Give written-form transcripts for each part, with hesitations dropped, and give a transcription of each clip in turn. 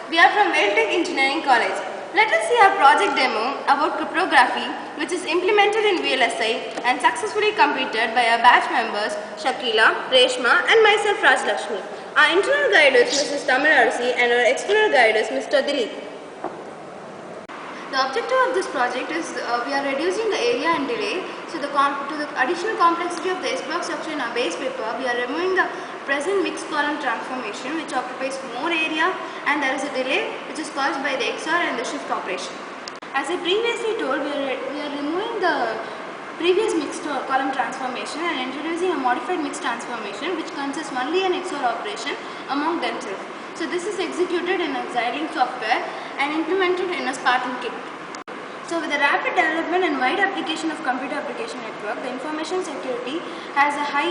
We are from Vailtech Engineering College. Let us see our project demo about cryptography, which is implemented in VLSI and successfully completed by our batch members Shakila, Reshma and myself Rajlakshmi. Our internal guide is Mrs. Tamil Arsi and our external guide is Mr. Dilip. The objective of this project is we are reducing the area and delay. So to the additional complexity of the S-block structure in our base paper, we are removing the present mixed column transformation, which occupies more area, and there is a delay which is caused by the XOR and the shift operation. As I previously told, we are removing the previous mixed column transformation and introducing a modified mixed transformation, which consists only an XOR operation among themselves. So this is executed in a Xilinx software and implemented in a Spartan kit. So with the rapid development and wide application of computer application network, the information security has a high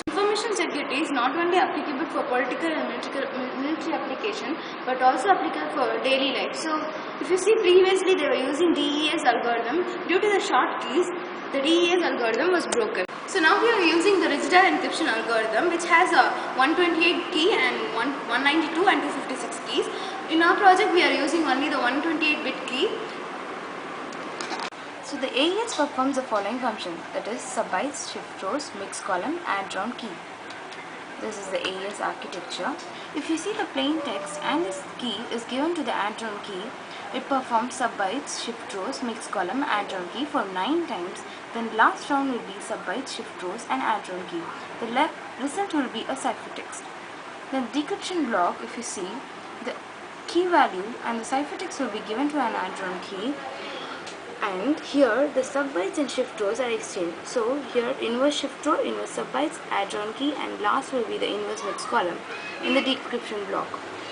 information security is not only applicable for political and military application, but also applicable for daily life. So if you see previously they were using DES algorithm. Due to the short keys, the DES algorithm was broken. So now we are using the Rigidal encryption algorithm, which has a 128 key and 192 and 256 keys. In our project, we are using only the 128-bit key. So the AES performs the following function, that is subbytes, shift rows, mixed column, add round key. This is the AES architecture. If you see the plain text and this key is given to the add round key, it performs subbytes, shift rows, mixed column, add round key for 9 times. Then last round will be subbytes, shift rows and add round key. The result will be a ciphertext. Then decryption block, if you see, the key value and the ciphertext will be given to an add round key. And here the subbytes and shift rows are exchanged. So here inverse shift row, inverse subbytes, add round key, and last will be the inverse mixed column in the decryption block.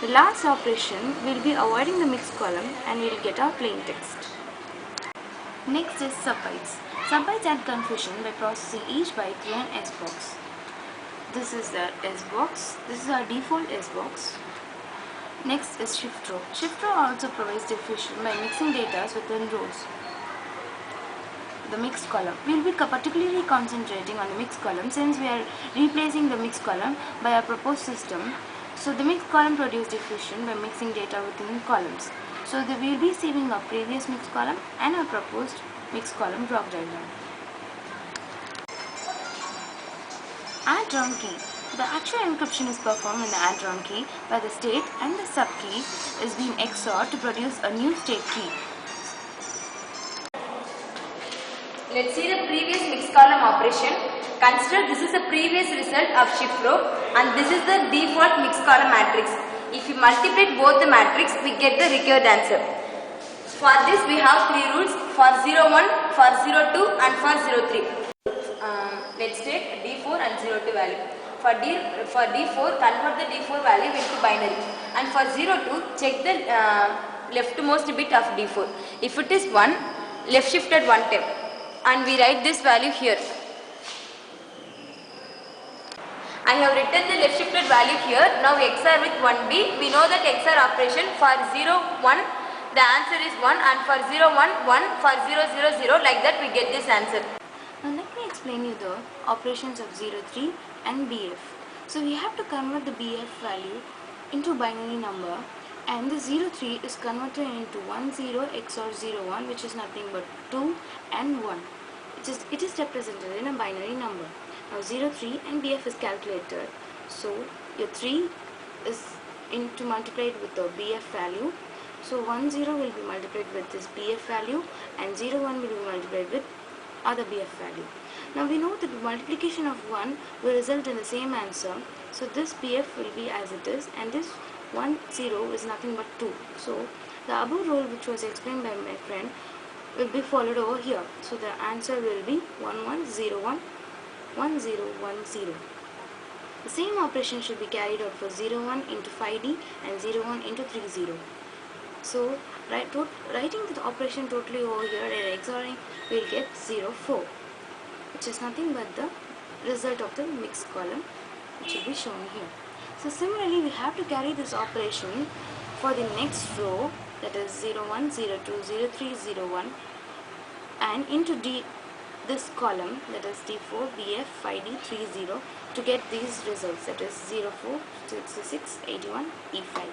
The last operation will be avoiding the mixed column and we will get our plain text. Next is subbytes. Subbytes add confusion by processing each byte through an S box. This is the S box. This is our default S box. Next is shift row. Shift row also provides diffusion by mixing data within rows. The mixed column. We will be particularly concentrating on the mixed column since we are replacing the mixed column by a proposed system. So the mixed column produces diffusion by mixing data within columns. So we will be saving our previous mixed column and our proposed mixed column block diagram. Add round key. The actual encryption is performed in the add round key where the state and the subkey is being XORed to produce a new state key. Let's see the previous mixed column operation. Consider this is the previous result of shift row and this is the default mixed column matrix. If we multiply both the matrix, we get the required answer. For this we have 3 rules for 01, for 02 and for 03. Let's take D4 and 02 value. For D4, convert the D4 value into binary, and for 02, check the leftmost bit of D4. If it is 1, left shifted 1 time, and we write this value here. I have written the left shifted value here. Now XOR with 1B. We know that XOR operation for 01, the answer is 1, and for 01, 1, for 000, like that we get this answer. Now let me explain you the operations of 03 and BF. So we have to convert the BF value into binary number, and the 03 is converted into 10 XOR 01, which is nothing but 2 and 1. It is represented in a binary number. Now 03 and BF is calculated. So your 3 is multiplied with the BF value. So 10 will be multiplied with this BF value and 01 will be multiplied with other BF value. Now we know that multiplication of 1 will result in the same answer. So this BF will be as it is, and this 10 is nothing but 2. So the above rule which was explained by my friend will be followed over here. So the answer will be 1101 1010. The same operation should be carried out for 01 into 5D and 01 into 30. So writing the operation totally over here and XORing, we will get 04, which is nothing but the result of the mixed column, which will be shown here. So similarly, we have to carry this operation for the next row, that is 01, 02, 03, 01, and into this column, that is D4, BF, 5D, 30, to get these results, that is 04, 66, 81, E5.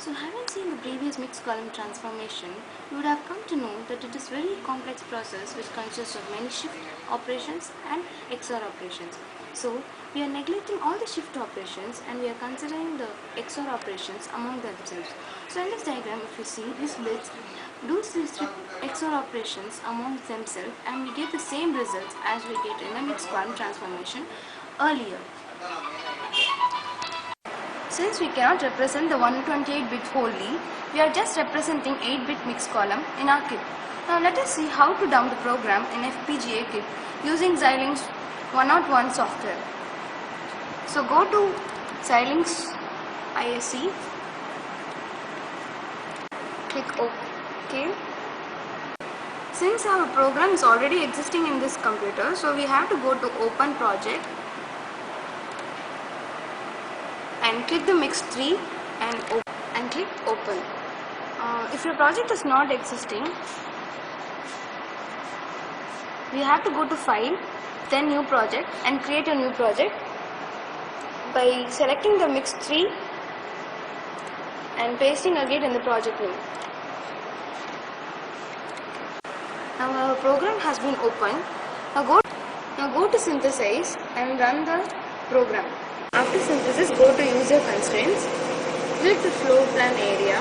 So having seen the previous mixed column transformation, you would have come to know that it is a very complex process which consists of many shift operations and XOR operations. So we are neglecting all the shift operations and we are considering the XOR operations among themselves. So in this diagram, if you see these bits, do these XOR operations among themselves and we get the same results as we get in the mixed column transformation earlier. Since we cannot represent the 128 bit wholly, we are just representing 8-bit mixed column in our kit. Now let us see how to dump the program in FPGA kit using Xilinx 101 software. So go to Xilinx ISE, click OK. Since our program is already existing in this computer, so we have to go to Open Project and click the Mix3 and click Open. If your project is not existing, we have to go to File, then New Project and create a new project by selecting the Mix3 and pasting again in the project name. Now our program has been opened. Now go to Synthesize and run the program. After synthesis, go to User Constraints, click the Floor Plan area.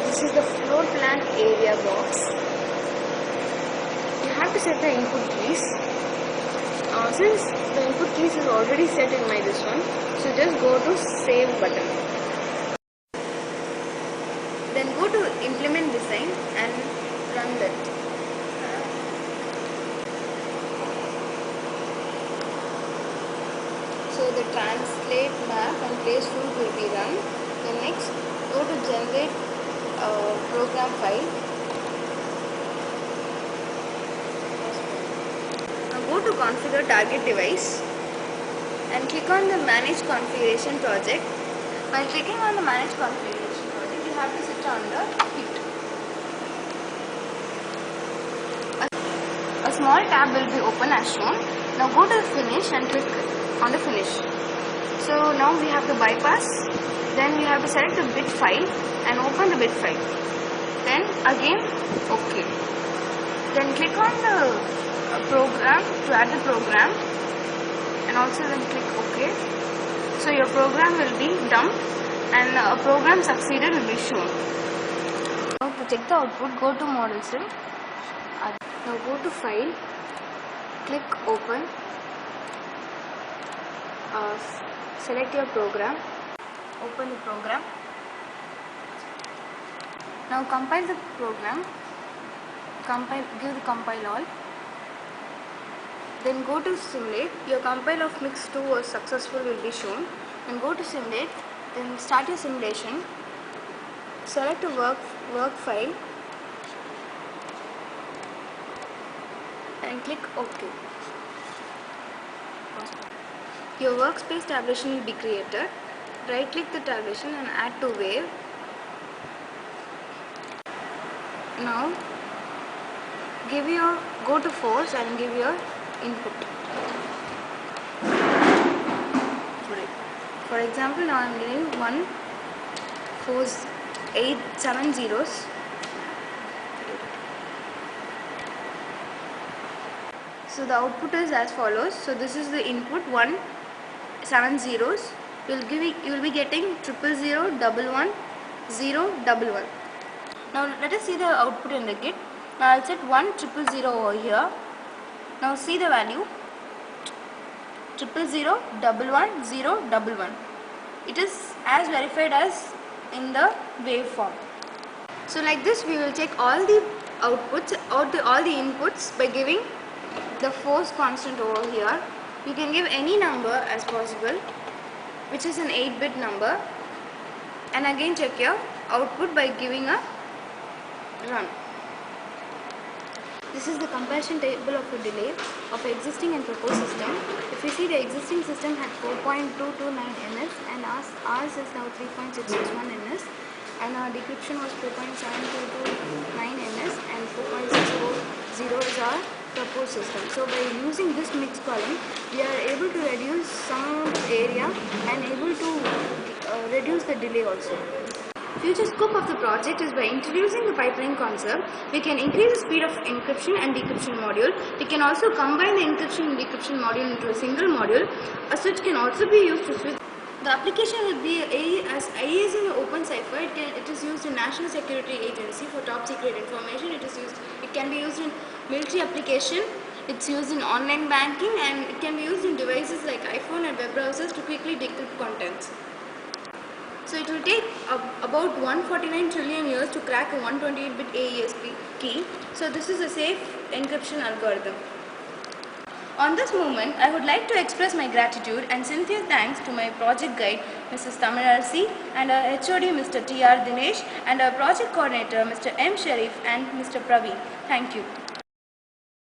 This is the Floor Plan area box. You have to set the input keys. Since the input keys is already set in my this one, so just go to Save button. Then go to Implement Design and run that. So the translate map and place root will be run. Then next go to generate program file. Now go to configure target device and click on the manage configuration project. By clicking on the manage configuration project, you have to sit on the kit. A small tab will be open as shown. Now go to the finish and click on the finish. So now we have the bypass, then we have to select the bit file and open the bit file, then again OK, then click on the program to add the program and also then click OK. So your program will be dumped and a program succeeded will be shown. Now to check the output, go to Model Sim. Now go to File, click Open. Select your program, open the program. Now compile the program, give the compile all. Then go to simulate. Your compile of Mix2 was successful will be shown. Then go to simulate, then start your simulation. Select a work file and click OK. Your workspace tabulation will be created. Right click the tabulation and add to wave. Now go to force and give your input. For example, now I am giving 1 force 8 7 zeros. So the output is as follows. So this is the input 1 7 zeros. You will be getting 000 011 0 11. Now let us see the output in the kit. Now I'll set 1 000 over here. Now see the value 000 0 11 0 11. It is as verified as in the waveform. So like this we will check all the outputs or all the inputs by giving the force constant over here. You can give any number as possible, which is an 8-bit number, and again check your output by giving a run. This is the comparison table of a delay of existing and proposed system. If you see, the existing system had 4.229 ns and ours is now 3.661 ns, and our decryption was 4.7229 ns and 4.640 is our proposed system. So by using this mixed column, we are able to reduce some amount of area and able to reduce the delay also. Future scope of the project is by introducing the pipeline concept, we can increase the speed of encryption and decryption module. We can also combine the encryption and decryption module into a single module. A switch can also be used to switch. The application will be as IAS in Open Cipher. It is used in National Security Agency for top secret information. It can be used in military application. It's used in online banking, and it can be used in devices like iPhone and web browsers to quickly decrypt contents. So it will take about 149 trillion years to crack a 128-bit AES key. So this is a safe encryption algorithm. On this moment, I would like to express my gratitude and sincere thanks to my project guide, Mrs. Tamilarsi, and our HOD, Mr. T.R. Dinesh, and our project coordinator, Mr. M. Sharif and Mr. Praveen. Thank you.